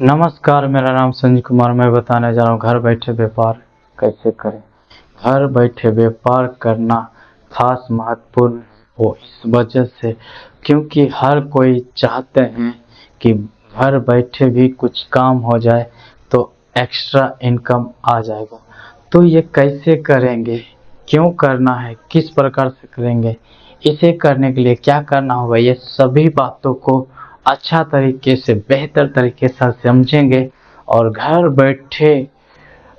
नमस्कार, मेरा नाम संजय कुमार। मैं बताने जा रहा हूँ घर बैठे व्यापार कैसे करें। घर बैठे व्यापार करना खास महत्वपूर्ण हो इस वजह से क्योंकि हर कोई चाहते हैं कि घर बैठे भी कुछ काम हो जाए तो एक्स्ट्रा इनकम आ जाएगा। तो ये कैसे करेंगे, क्यों करना है, किस प्रकार से करेंगे, इसे करने के लिए क्या करना होगा, ये सभी बातों को अच्छा तरीके से बेहतर तरीके से समझेंगे और घर बैठे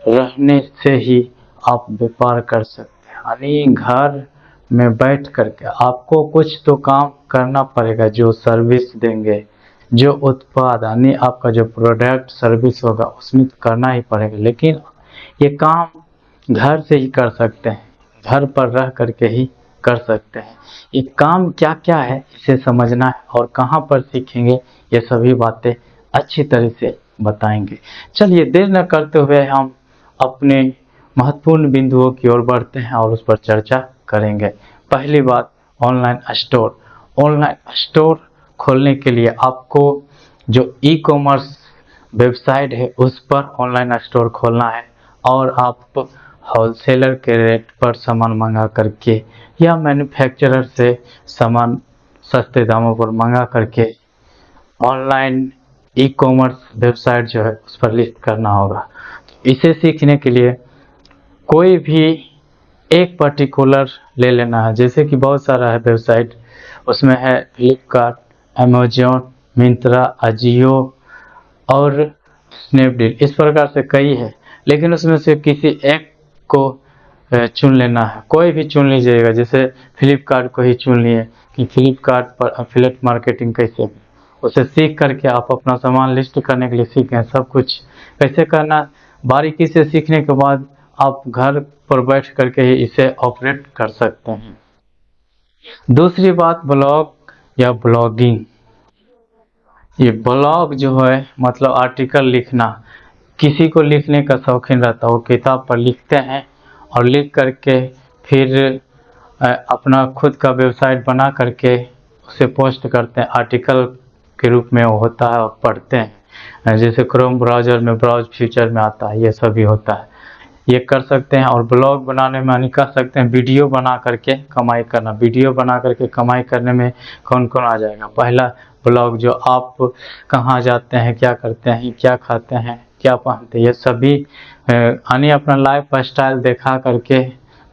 रहने से ही आप व्यापार कर सकते हैं। यानी घर में बैठ करके आपको कुछ तो काम करना पड़ेगा, जो सर्विस देंगे, जो उत्पाद यानी आपका जो प्रोडक्ट सर्विस होगा उसमें तो करना ही पड़ेगा। लेकिन ये काम घर से ही कर सकते हैं, घर पर रह करके ही कर सकते हैं। ये काम क्या क्या है इसे समझना है और कहाँ पर सीखेंगे, ये सभी बातें अच्छी तरह से बताएंगे। चलिए देर न करते हुए हम अपने महत्वपूर्ण बिंदुओं की ओर बढ़ते हैं और उस पर चर्चा करेंगे। पहली बात, ऑनलाइन स्टोर। ऑनलाइन स्टोर खोलने के लिए आपको जो ई कॉमर्स वेबसाइट है उस पर ऑनलाइन स्टोर खोलना है और आप होलसेलर के रेट पर सामान मंगा करके या मैन्युफैक्चरर से सामान सस्ते दामों पर मंगा करके ऑनलाइन ई कॉमर्स वेबसाइट जो है उस पर लिस्ट करना होगा। इसे सीखने के लिए कोई भी एक पर्टिकुलर ले लेना है, जैसे कि बहुत सारा है वेबसाइट, उसमें है फ्लिपकार्ट, अमेजोन, मिंत्रा, अजियो और स्नैपडील। इस प्रकार से कई है, लेकिन उसमें से किसी एक को चुन लेना है। कोई भी चुन लीजिएगा, जैसे फ्लिपकार्ट को ही चुन लिए कि फ्लिपकार्ट पर अफिलिएट मार्केटिंग कैसे, उसे सीख करके आप अपना सामान लिस्ट करने के लिए सीखें। सब कुछ कैसे करना बारीकी से सीखने के बाद आप घर पर बैठ करके ही इसे ऑपरेट कर सकते हैं। दूसरी बात, ब्लॉग या ब्लॉगिंग। ये ब्लॉग जो है मतलब आर्टिकल लिखना। किसी को लिखने का शौकीन रहता है, वो किताब पर लिखते हैं और लिख करके फिर अपना खुद का वेबसाइट बना करके उसे पोस्ट करते हैं। आर्टिकल के रूप में वो होता है और पढ़ते हैं, जैसे क्रोम ब्राउज़र में ब्राउज फीचर में आता है, ये सभी होता है। ये कर सकते हैं। और ब्लॉग बनाने में नहीं कर सकते हैं वीडियो बना करके कमाई करना। वीडियो बना करके कमाई करने में कौन कौन आ जाएगा। पहला ब्लॉग, जो आप कहाँ जाते हैं, क्या करते हैं, क्या खाते हैं, क्या पहनते हैं, ये सभी यानी अपना लाइफ स्टाइल दिखा करके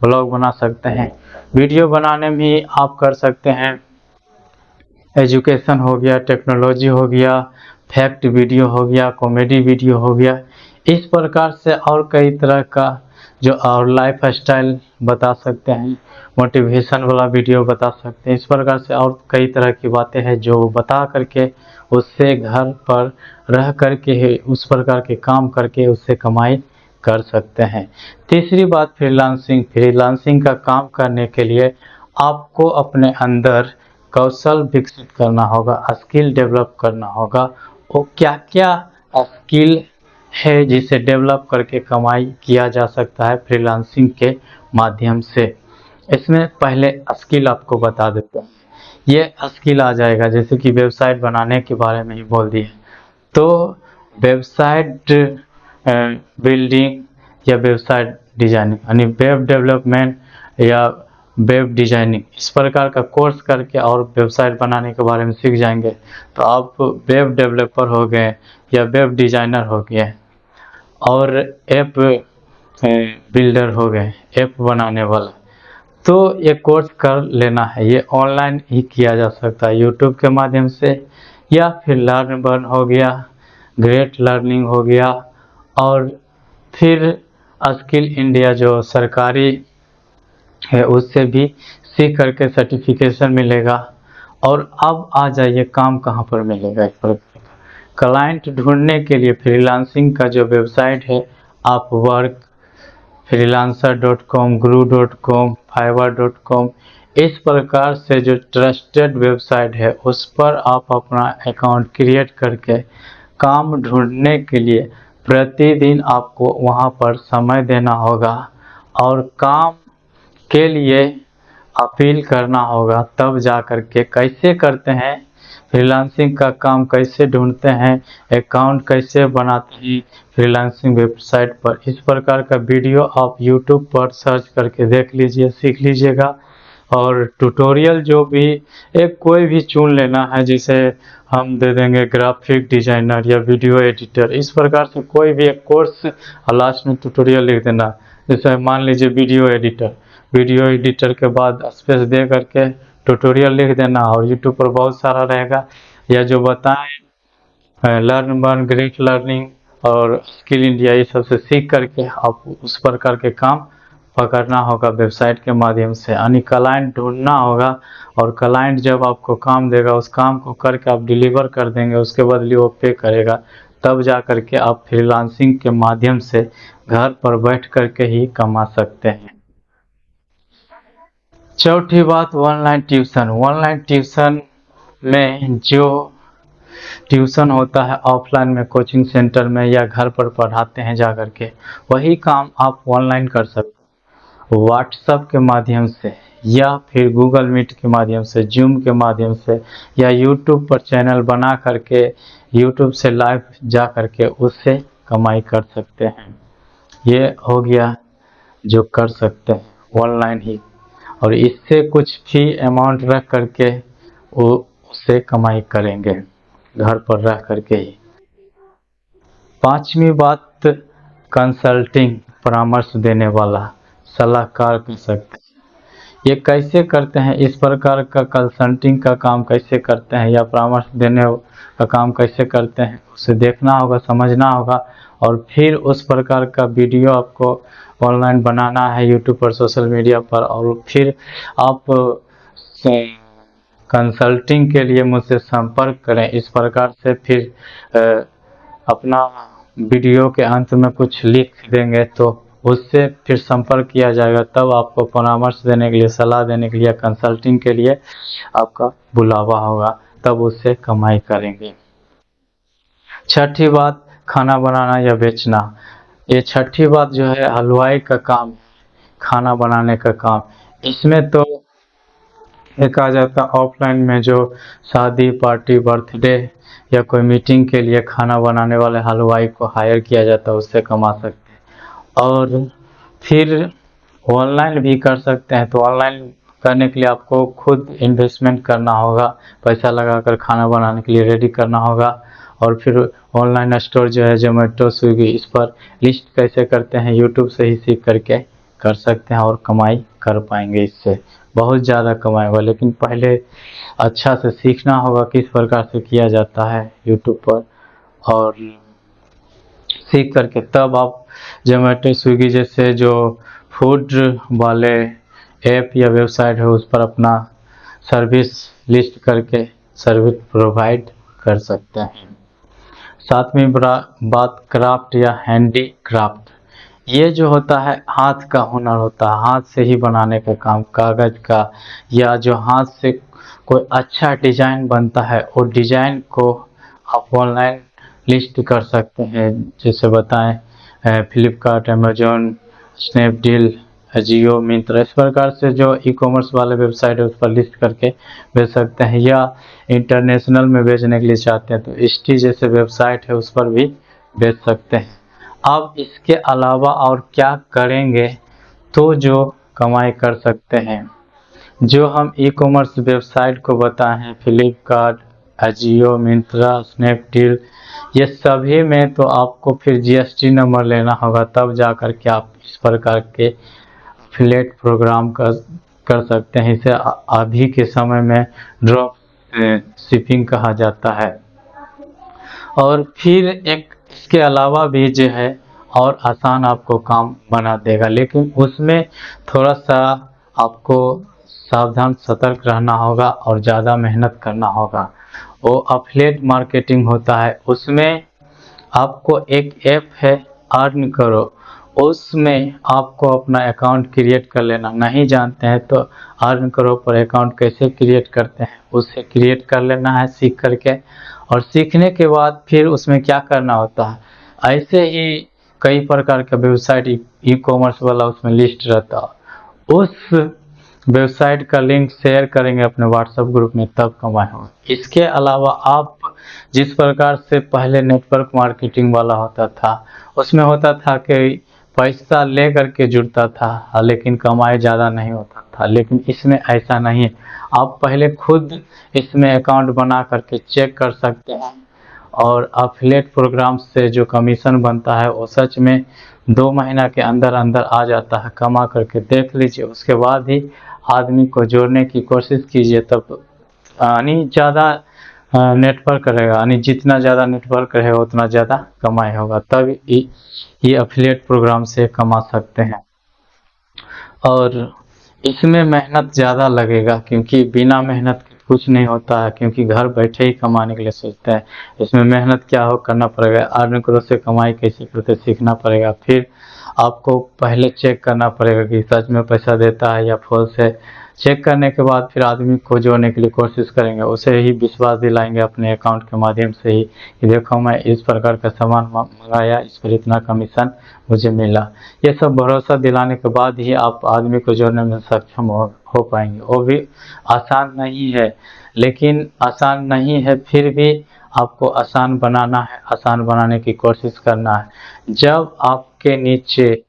ब्लॉग बना सकते हैं। वीडियो बनाने में आप कर सकते हैं एजुकेशन हो गया, टेक्नोलॉजी हो गया, फैक्ट वीडियो हो गया, कॉमेडी वीडियो हो गया। इस प्रकार से और कई तरह का जो और लाइफ स्टाइल बता सकते हैं, मोटिवेशन वाला वीडियो बता सकते हैं। इस प्रकार से और कई तरह की बातें हैं जो बता करके उससे घर पर रह करके ही उस प्रकार के काम करके उससे कमाई कर सकते हैं। तीसरी बात, फ्रीलांसिंग। फ्रीलांसिंग का काम करने के लिए आपको अपने अंदर कौशल विकसित करना होगा, स्किल डेवलप करना होगा। वो क्या क्या स्किल है जिसे डेवलप करके कमाई किया जा सकता है फ्रीलांसिंग के माध्यम से। इसमें पहले स्किल आपको बता देते हैं। ये स्किल आ जाएगा, जैसे कि वेबसाइट बनाने के बारे में ही बोल दिए, तो वेबसाइट बिल्डिंग या वेबसाइट डिजाइनिंग यानी वेब डेवलपमेंट या वेब डिजाइनिंग, इस प्रकार का कोर्स करके और वेबसाइट बनाने के बारे में सीख जाएंगे तो आप वेब डेवलपर हो गए या वेब डिजाइनर हो गए और ऐप बिल्डर हो गए, ऐप बनाने वाला। तो ये कोर्स कर लेना है। ये ऑनलाइन ही किया जा सकता है, यूट्यूब के माध्यम से, या फिर लर्नबर्न हो गया, ग्रेट लर्निंग हो गया, और फिर स्किल इंडिया जो सरकारी है उससे भी सीख करके सर्टिफिकेशन मिलेगा। और अब आ जाइए काम कहाँ पर मिलेगा। इस पर क्लाइंट ढूंढने के लिए फ्रीलांसिंग का जो वेबसाइट है, आप वर्क, freelancer.com, guru.com, fiverr.com, इस प्रकार से जो ट्रस्टेड वेबसाइट है उस पर आप अपना अकाउंट क्रिएट करके काम ढूंढने के लिए प्रतिदिन आपको वहां पर समय देना होगा और काम के लिए अपील करना होगा। तब जा कर के कैसे करते हैं, फ्रीलांसिंग का काम कैसे ढूंढते हैं, अकाउंट कैसे बनाते हैं फ्रीलांसिंग वेबसाइट पर, इस प्रकार का वीडियो आप यूट्यूब पर सर्च करके देख लीजिए, सीख लीजिएगा। और ट्यूटोरियल जो भी एक कोई भी चुन लेना है, जैसे हम दे देंगे ग्राफिक डिजाइनर या वीडियो एडिटर, इस प्रकार से कोई भी एक कोर्स और लास्ट में ट्यूटोरियल लिख देना। जैसे मान लीजिए वीडियो एडिटर के बाद स्पेस दे करके ट्यूटोरियल लिख देना, और यूट्यूब पर बहुत सारा रहेगा, या जो बताएं लर्न बर्न ग्रेट लर्निंग और स्किल इंडिया, ये सबसे सीख करके आप उस प्रकार के काम पकड़ना होगा वेबसाइट के माध्यम से, यानी क्लाइंट ढूंढना होगा। और क्लाइंट जब आपको काम देगा, उस काम को करके आप डिलीवर कर देंगे, उसके बदले वो पे करेगा, तब जा करके आप फ्रीलांसिंग के माध्यम से घर पर बैठ करके ही कमा सकते हैं। चौथी बात, ऑनलाइन ट्यूशन। ऑनलाइन ट्यूशन में जो ट्यूशन होता है ऑफलाइन में कोचिंग सेंटर में या घर पर पढ़ाते हैं जा करके, वही काम आप ऑनलाइन कर सकते हैं, व्हाट्सएप के माध्यम से या फिर गूगल मीट के माध्यम से, जूम के माध्यम से, या यूट्यूब पर चैनल बना करके यूट्यूब से लाइव जा करके उससे कमाई कर सकते हैं। ये हो गया जो कर सकते हैं ऑनलाइन ही, और इससे कुछ फी अमाउंट रख करके वो उससे कमाई करेंगे घर पर रह करके ही। पांचवी बात, कंसल्टिंग, परामर्श देने वाला सलाहकार कह सकते हैं। ये कैसे करते हैं, इस प्रकार का कंसल्टिंग का काम कैसे करते हैं या परामर्श देने का काम कैसे करते हैं, उसे देखना होगा, समझना होगा, और फिर उस प्रकार का वीडियो आपको ऑनलाइन बनाना है यूट्यूब पर, सोशल मीडिया पर, और फिर आप कंसल्टिंग के लिए मुझसे संपर्क करें। इस प्रकार से फिर अपना वीडियो के अंत में कुछ लिख देंगे तो उससे फिर संपर्क किया जाएगा, तब आपको परामर्श देने के लिए, सलाह देने के लिए, कंसल्टिंग के लिए आपका बुलावा होगा, तब उससे कमाई करेंगे। छठी बात, खाना बनाना या बेचना। ये छठी बात जो है हलवाई का काम, खाना बनाने का काम। इसमें तो एक आ जाता ऑफलाइन में, जो शादी पार्टी बर्थडे या कोई मीटिंग के लिए खाना बनाने वाले हलवाई को हायर किया जाता है, उससे कमा सकते हैं। और फिर ऑनलाइन भी कर सकते हैं, तो ऑनलाइन करने के लिए आपको खुद इन्वेस्टमेंट करना होगा, पैसा लगाकर खाना बनाने के लिए रेडी करना होगा। और फिर ऑनलाइन स्टोर जो है जोमेटो स्विगी, इस पर लिस्ट कैसे करते हैं यूट्यूब से ही सीख करके कर सकते हैं और कमाई कर पाएंगे, इससे बहुत ज़्यादा कमाई होगा। लेकिन पहले अच्छा से सीखना होगा किस प्रकार से किया जाता है यूट्यूब पर, और सीख करके तब आप जोमेटो स्विगी जैसे जो फूड वाले ऐप या वेबसाइट है उस पर अपना सर्विस लिस्ट करके सर्विस प्रोवाइड कर सकते हैं। सातवीं बात, क्राफ्ट या हैंडी क्राफ्ट। ये जो होता है हाथ का हुनर होता है, हाथ से ही बनाने का काम, कागज का, या जो हाथ से कोई अच्छा डिजाइन बनता है, वो डिजाइन को आप ऑनलाइन लिस्ट कर सकते हैं। जैसे बताएं फ्लिपकार्ट, अमेजोन, स्नैपडील, जियो, मिंत्रा, इस प्रकार से जो ई कॉमर्स वाले वेबसाइट है उस पर लिस्ट करके बेच सकते हैं। या इंटरनेशनल में बेचने के लिए चाहते हैं तो स्टी जैसे वेबसाइट है उस पर भी बेच सकते हैं। अब इसके अलावा और क्या करेंगे, तो जो कमाई कर सकते हैं, जो हम ई कॉमर्स वेबसाइट को बताए हैं, फ्लिपकार्ट, अजियो, मिंत्रा, स्नैपडील, ये सभी में तो आपको फिर जीएसटी नंबर लेना होगा, तब जा कर के आप इस प्रकार के एफिलिएट प्रोग्राम कर सकते हैं। इसे अभी के समय में ड्रॉप शिपिंग कहा जाता है। और फिर एक इसके अलावा भी जो है और आसान आपको काम बना देगा, लेकिन उसमें थोड़ा सा आपको सावधान सतर्क रहना होगा और ज़्यादा मेहनत करना होगा। वो एफिलिएट मार्केटिंग होता है, उसमें आपको एक ऐप है अर्न करो, उसमें आपको अपना अकाउंट क्रिएट कर लेना। नहीं जानते हैं तो अर्न करो पर अकाउंट कैसे क्रिएट करते हैं उससे क्रिएट कर लेना है सीख करके। और सीखने के बाद फिर उसमें क्या करना होता है, ऐसे ही कई प्रकार का वेबसाइट ई कॉमर्स वाला उसमें लिस्ट रहता है, उस वेबसाइट का लिंक शेयर करेंगे अपने व्हाट्सएप ग्रुप में तब कमाई होगा। इसके अलावा आप जिस प्रकार से पहले नेटवर्क मार्केटिंग वाला होता था, उसमें होता था कि पैसा ले करके जुड़ता था लेकिन कमाई ज़्यादा नहीं होता था, लेकिन इसमें ऐसा नहीं है। आप पहले खुद इसमें अकाउंट बना करके चेक कर सकते हैं और अफिलिएट प्रोग्राम से जो कमीशन बनता है वो सच में 2 महीना के अंदर अंदर आ जाता है। कमा करके देख लीजिए, उसके बाद ही आदमी को जोड़ने की कोशिश कीजिए, तब यानी ज़्यादा नेटवर्क रहेगा, यानी जितना ज़्यादा नेटवर्क रहेगा उतना ज़्यादा कमाई होगा, तब ये अफिलिएट प्रोग्राम से कमा सकते हैं। और इसमें मेहनत ज़्यादा लगेगा क्योंकि बिना मेहनत के कुछ नहीं होता है, क्योंकि घर बैठे ही कमाने के लिए सोचते हैं। इसमें मेहनत क्या हो करना पड़ेगा, अर्न करो से कमाई कैसे करते सीखना पड़ेगा। फिर आपको पहले चेक करना पड़ेगा कि सच में पैसा देता है या फॉल्स है। चेक करने के बाद फिर आदमी को जोड़ने के लिए कोशिश करेंगे, उसे ही विश्वास दिलाएंगे अपने अकाउंट के माध्यम से ही कि देखो मैं इस प्रकार का सामान मंगाया, इस पर इतना कमीशन मुझे मिला। ये सब भरोसा दिलाने के बाद ही आप आदमी को जोड़ने में सक्षम हो पाएंगे। वो भी आसान नहीं है, लेकिन आसान नहीं है फिर भी आपको आसान बनाना है, आसान बनाने की कोशिश करना है। जब आपके नीचे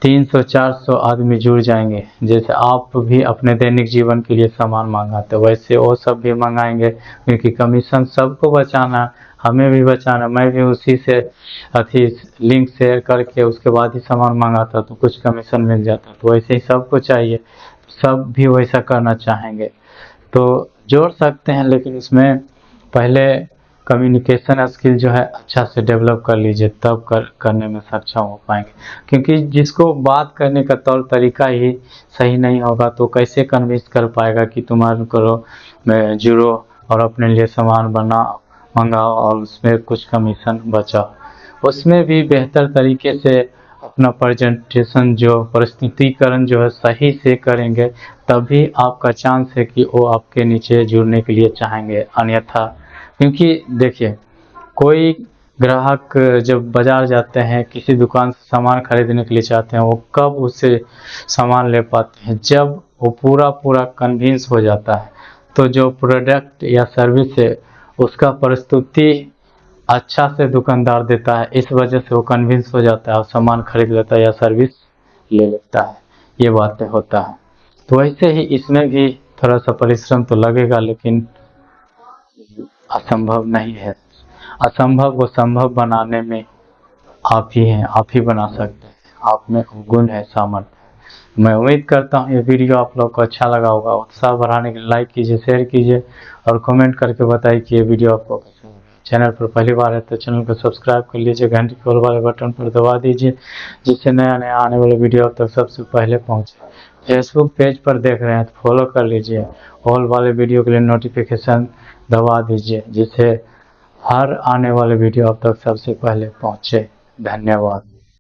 300-400 आदमी जुड़ जाएंगे, जैसे आप भी अपने दैनिक जीवन के लिए सामान मंगाते वैसे वो सब भी मंगाएंगे, क्योंकि कमीशन सबको बचाना, हमें भी बचाना। मैं भी उसी से अथी लिंक शेयर करके उसके बाद ही सामान मंगाता तो कुछ कमीशन मिल जाता, तो वैसे ही सबको चाहिए, सब भी वैसा करना चाहेंगे तो जोड़ सकते हैं। लेकिन इसमें पहले कम्युनिकेशन स्किल जो है अच्छा से डेवलप कर लीजिए, तब करने में सक्षम हो पाएंगे। क्योंकि जिसको बात करने का तौर तरीका ही सही नहीं होगा तो कैसे कन्विंस कर पाएगा कि तुम अर्न करो, मैं जुड़ो और अपने लिए सामान मंगाओ और उसमें कुछ कमीशन बचाओ। उसमें भी बेहतर तरीके से अपना प्रेजेंटेशन जो प्रस्तुतिकरण जो है सही से करेंगे, तभी आपका चांस है कि वो आपके नीचे जुड़ने के लिए चाहेंगे। अन्यथा क्योंकि देखिए, कोई ग्राहक जब बाज़ार जाते हैं, किसी दुकान से सामान खरीदने के लिए चाहते हैं, वो कब उससे सामान ले पाते हैं, जब वो पूरा कन्विंस हो जाता है। तो जो प्रोडक्ट या सर्विस है उसका प्रस्तुति अच्छा से दुकानदार देता है, इस वजह से वो कन्विंस हो जाता है और सामान खरीद लेता है या सर्विस ले लेता है। ये बातें होता है। तो वैसे ही इसमें भी थोड़ा सा परिश्रम तो लगेगा, लेकिन असंभव नहीं है। असंभव को संभव बनाने में आप ही हैं, आप ही बना सकते हैं। आप में गुण है, सामर्थ्य है। मैं उम्मीद करता हूँ ये वीडियो आप लोग को अच्छा लगा होगा। उत्साह बढ़ाने के लिए लाइक कीजिए, शेयर कीजिए और कमेंट करके बताइए कि ये वीडियो आपको कैसा लगा। चैनल पर पहली बार है तो चैनल को सब्सक्राइब कर लीजिए, घंटी के ऑल वाले बटन पर दबा दीजिए, जिससे नया आने वाले वीडियो आप तक सबसे पहले पहुँचे। फेसबुक पेज पर देख रहे हैं तो फॉलो कर लीजिए, ऑल वाले वीडियो के लिए नोटिफिकेशन दबा दीजिए, जिससे हर आने वाले वीडियो आप तक सबसे पहले पहुँचे। धन्यवाद।